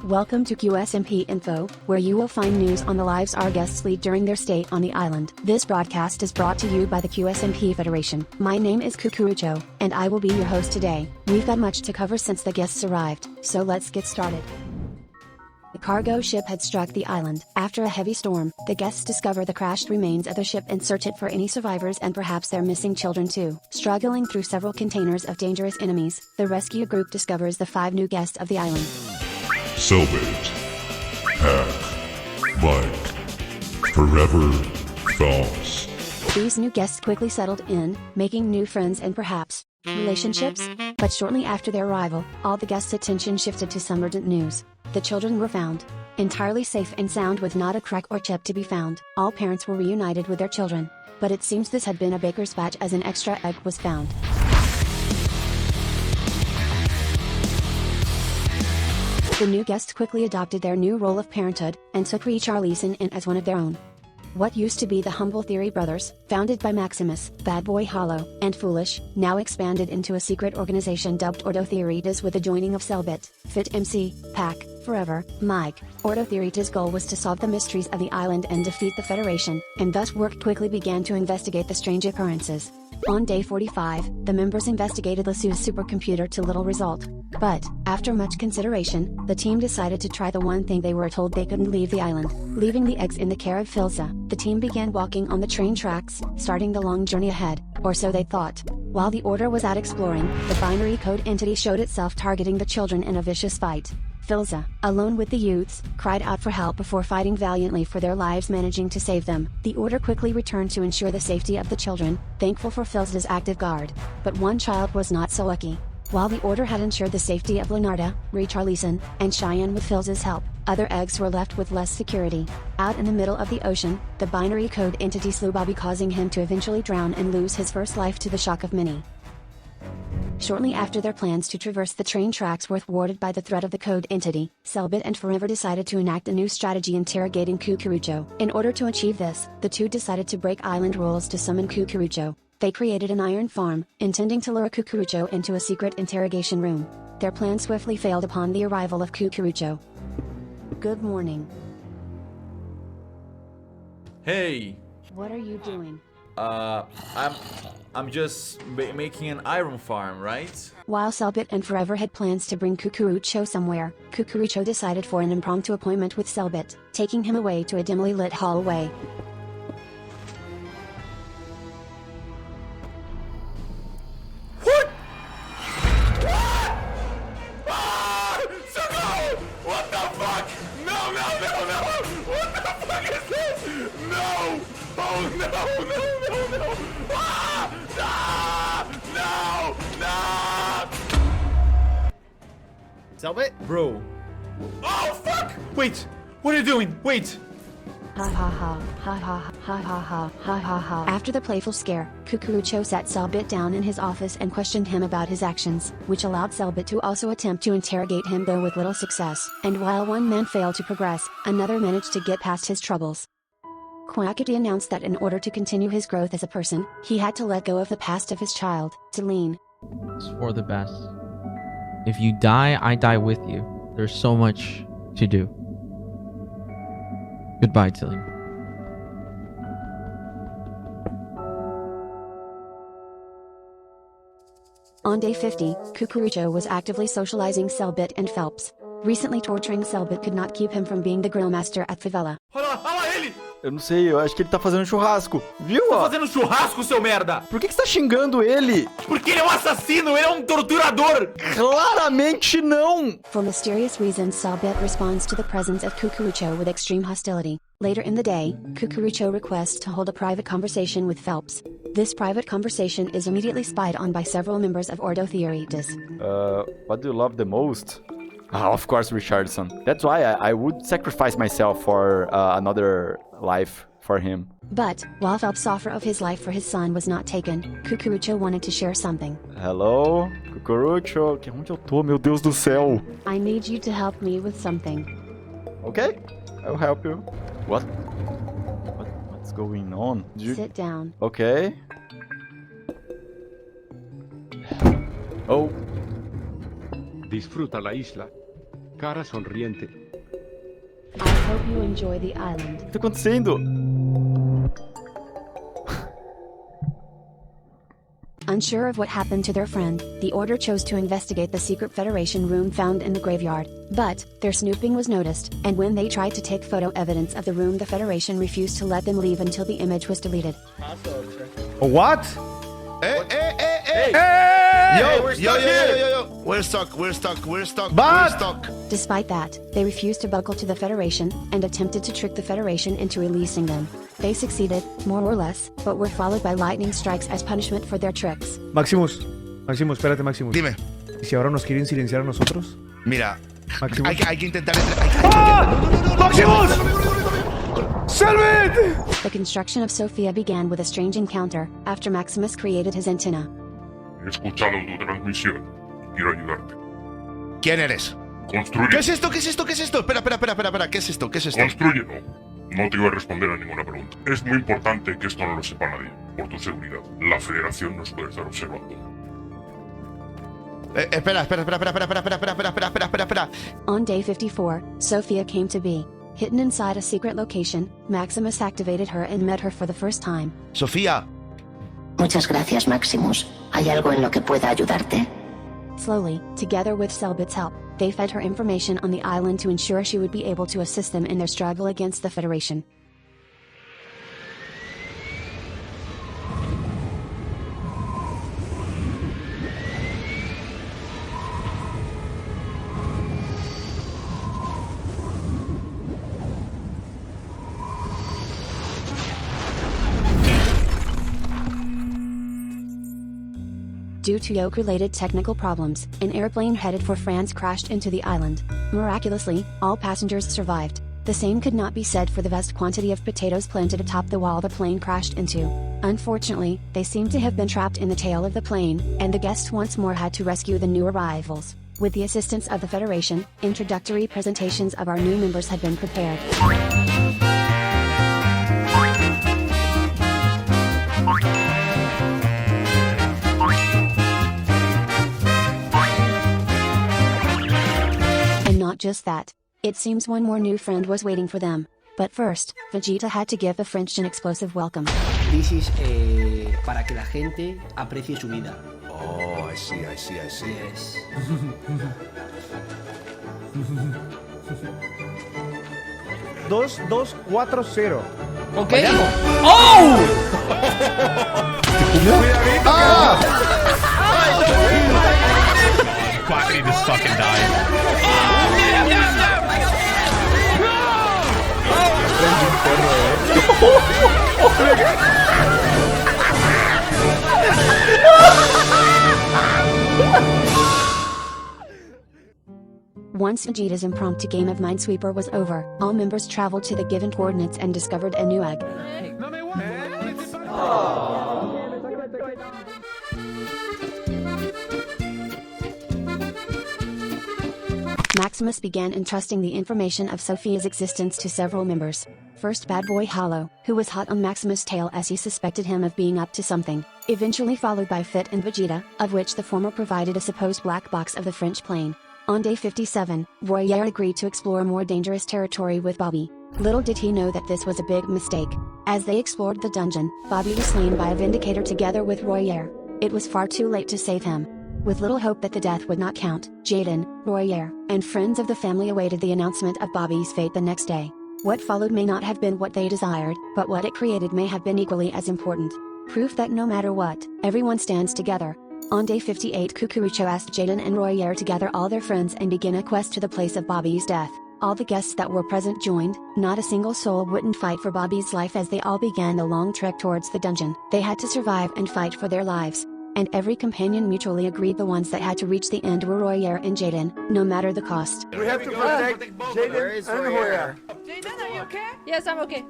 Welcome to QSMP Info, where you will find news on the lives our guests lead during their stay on the island. This broadcast is brought to you by the QSMP Federation. My name is Cucurucho, and I will be your host today. We've got much to cover since the guests arrived, so let's get started. The cargo ship had struck the island. After a heavy storm, the guests discover the crashed remains of the ship and search it for any survivors and perhaps their missing children too. Struggling through several containers of dangerous enemies, the rescue group discovers the 5 new guests of the island. Selbit, Hack, Mike, Forever, Phelps. These new guests quickly settled in, making new friends and perhaps relationships. But shortly after their arrival, all the guests' attention shifted to some urgent news. The children were found, entirely safe and sound with not a crack or chip to be found. All parents were reunited with their children, but it seems this had been a baker's batch as an extra egg was found. The new guests quickly adopted their new role of parenthood, and took Richarlison in as one of their own. What used to be the humble Theory Brothers, founded by Maximus, Bad Boy Hollow, and Foolish, now expanded into a secret organization dubbed Ordo Theoritas with the joining of Selbit, Fit MC, Pack, Forever, Mike. Ordo Theoritas' goal was to solve the mysteries of the island and defeat the Federation, and thus work quickly began to investigate the strange occurrences. On day 45, the members investigated Lassu's supercomputer to little result. But, after much consideration, the team decided to try the one thing they were told: they couldn't leave the island. Leaving the eggs in the care of Filza, the team began walking on the train tracks, starting the long journey ahead, or so they thought. While the order was out exploring, the binary code entity showed itself targeting the children in a vicious fight. Filza, alone with the youths, cried out for help before fighting valiantly for their lives, managing to save them. The order quickly returned to ensure the safety of the children, thankful for Filza's active guard. But one child was not so lucky. While the order had ensured the safety of Leonardo, Richarlison, and Cheyenne with Filza's help, other eggs were left with less security. Out in the middle of the ocean, the binary code entity slew Bobby, causing him to eventually drown and lose his first life to the shock of many. Shortly after their plans to traverse the train tracks were thwarted by the threat of the code entity, Selbit and Forever decided to enact a new strategy, interrogating Cucurucho. In order to achieve this, the two decided to break island rules to summon Cucurucho. They created an iron farm, intending to lure Cucurucho into a secret interrogation room. Their plan swiftly failed upon the arrival of Cucurucho. Good morning. Hey. What are you doing? I'm just making an iron farm, right? While Selbit and Forever had plans to bring Cucurucho somewhere, Cucurucho decided for an impromptu appointment with Selbit, taking him away to a dimly lit hallway. What? Ah! Socorro! What the fuck? No, no, no, no! What the fuck is this? No! Oh no, no, no, no! Ah! No! No! Selbit? Bro. Oh fuck! Wait! What are you doing? Wait! Ha ha ha, ha ha ha ha ha ha ha ha. After the playful scare, Cucurucho sat Selbit down in his office and questioned him about his actions, which allowed Selbit to also attempt to interrogate him, though with little success. And while one man failed to progress, another managed to get past his troubles. Quackity announced that in order to continue his growth as a person, he had to let go of the past of his child, Celine. It's for the best. If you die, I die with you. There's so much to do. Goodbye, Tilly. On day 50, Cucurucho was actively socializing Selbit and Phelps. Recently torturing Selbit could not keep him from being the grill master at Favela. Olha lá ele! Eu não sei, eu acho que ele tá fazendo churrasco. Viu? Tá Ó? fazendo churrasco, seu merda! Por que você tá xingando ele? Porque ele é um assassino, ele é um torturador! Claramente não! For mysterious reasons, Selbit responds to the presence of Cucurucho with extreme hostility. Later in the day, Cucurucho requests to hold a private conversation with Phelps. This private conversation is immediately spied on by several members of Ordo Theoritas. What do you love the most? Of course, Richardson. That's why I would sacrifice myself for another life for him. But, while Phelps' offer of his life for his son was not taken, Cucurucho wanted to share something. Hello, Cucurucho. Onde eu tô, meu Deus do céu? I need you to help me with something. Okay, I'll help you. What's going on? Sit down. Okay. Oh. Disfruta la isla. Cara sonriente. I hope you enjoy the island. O que tá acontecendo? Unsure of what happened to their friend, the Order chose to investigate the secret Federation room found in the graveyard. But, their snooping was noticed, and when they tried to take photo evidence of the room, the Federation refused to let them leave until the image was deleted. What? Hey! Yo! We're stuck. But Despite that, they refused to buckle to the Federation, and attempted to trick the Federation into releasing them. They succeeded, more or less, but were followed by lightning strikes as punishment for their tricks. Maximus, espérate, Maximus. Dime. ¿Y si ahora nos quieren silenciar a nosotros? Mira, Maximus. hay que intentar... ¡Maximus! ¡Salve! The construction of Sophia began with a strange encounter, after Maximus created his antenna. He escuchado tu transmisión. Quiero ayudarte. ¿Quién eres? Construye. ¿Qué es esto? Espera. ¿Qué es esto? Construye, no. No te iba a responder a ninguna pregunta. Es muy importante que esto no lo sepa nadie, por tu seguridad. La Federación nos puede estar observando. Espera. On day 54, Sophia came to be. Hidden inside a secret location, Maximus activated her and met her for the first time. Sofía. Muchas gracias, Maximus. ¿Hay algo en lo que pueda ayudarte? Slowly, together with Selbit's help, they fed her information on the island to ensure she would be able to assist them in their struggle against the Federation. Due to yoke-related technical problems, an airplane headed for France crashed into the island. Miraculously, all passengers survived. The same could not be said for the vast quantity of potatoes planted atop the wall the plane crashed into. Unfortunately, they seem to have been trapped in the tail of the plane, and the guests once more had to rescue the new arrivals. With the assistance of the Federation, introductory presentations of our new members had been prepared. Not just that. It seems one more new friend was waiting for them. But first, Vegeta had to give the French an explosive welcome. This is para que la gente aprecie su vida. Oh, I see. Yes. 2-2-4-0. Ok. ¡Oh! Quackity just fucking died. Once Vegeta's impromptu game of Minesweeper was over, all members traveled to the given coordinates and discovered a new egg. Maximus began entrusting the information of Sophia's existence to several members. First Bad Boy Hollow, who was hot on Maximus' tail as he suspected him of being up to something, eventually followed by Fit and Vegeta, of which the former provided a supposed black box of the French plane. On day 57, Royer agreed to explore more dangerous territory with Bobby. Little did he know that this was a big mistake. As they explored the dungeon, Bobby was slain by a Vindicator together with Royer. It was far too late to save him. With little hope that the death would not count, Jaden, Royer, and friends of the family awaited the announcement of Bobby's fate the next day. What followed may not have been what they desired, but what it created may have been equally as important. Proof that no matter what, everyone stands together. On day 58, Cucurucho asked Jaden and Royer to gather all their friends and begin a quest to the place of Bobby's death. All the guests that were present joined, not a single soul wouldn't fight for Bobby's life as they all began the long trek towards the dungeon. They had to survive and fight for their lives. And every companion mutually agreed the ones that had to reach the end were Royer and Jaden, no matter the cost. We have to protect Jaden and Royer. Jaden, are you okay? Yes, I'm okay.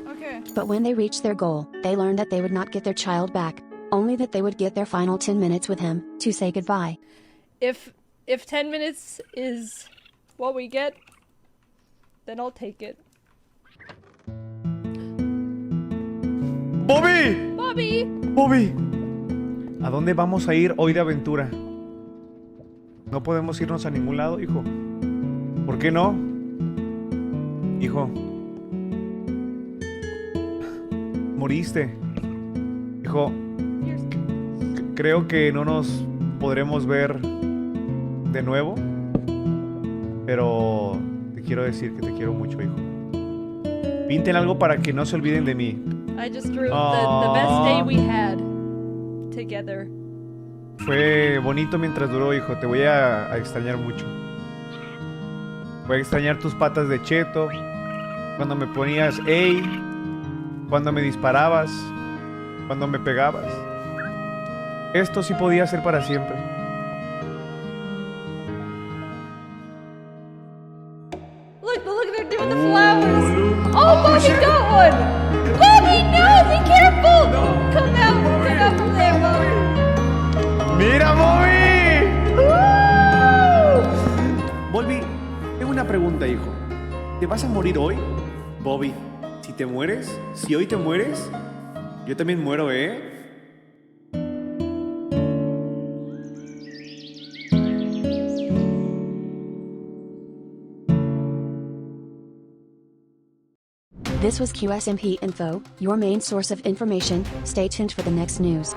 Okay. But when they reached their goal, they learned that they would not get their child back. Only that they would get their final 10 minutes with him, to say goodbye. If 10 minutes is what we get, then I'll take it. ¡Bobby! Bobby! ¡Bobby! ¿A dónde vamos a ir hoy de aventura? No podemos irnos a ningún lado, hijo. ¿Por qué no? Hijo. Moriste. Hijo. Creo que no nos podremos ver de nuevo. Pero te quiero decir que te quiero mucho, hijo. Pinten algo para que no se olviden de mí. I just drew the best day we had together. Fue bonito mientras duró, hijo. Te voy a extrañar mucho. Voy a extrañar tus patas de cheto. Cuando me ponías ey. Cuando me disparabas. Cuando me pegabas. Esto sí podía ser para siempre. Look, they're doing the flowers. Oh, Bobby got one. Bobby, no, be careful. Come out from there, Bobby. ¡Mira, Bobby! Bobby, tengo una pregunta, hijo. ¿Te vas a morir hoy? Bobby, si te mueres, si hoy te mueres, yo también muero, ¿eh? This was QSMP Info, your main source of information. Stay tuned for the next news.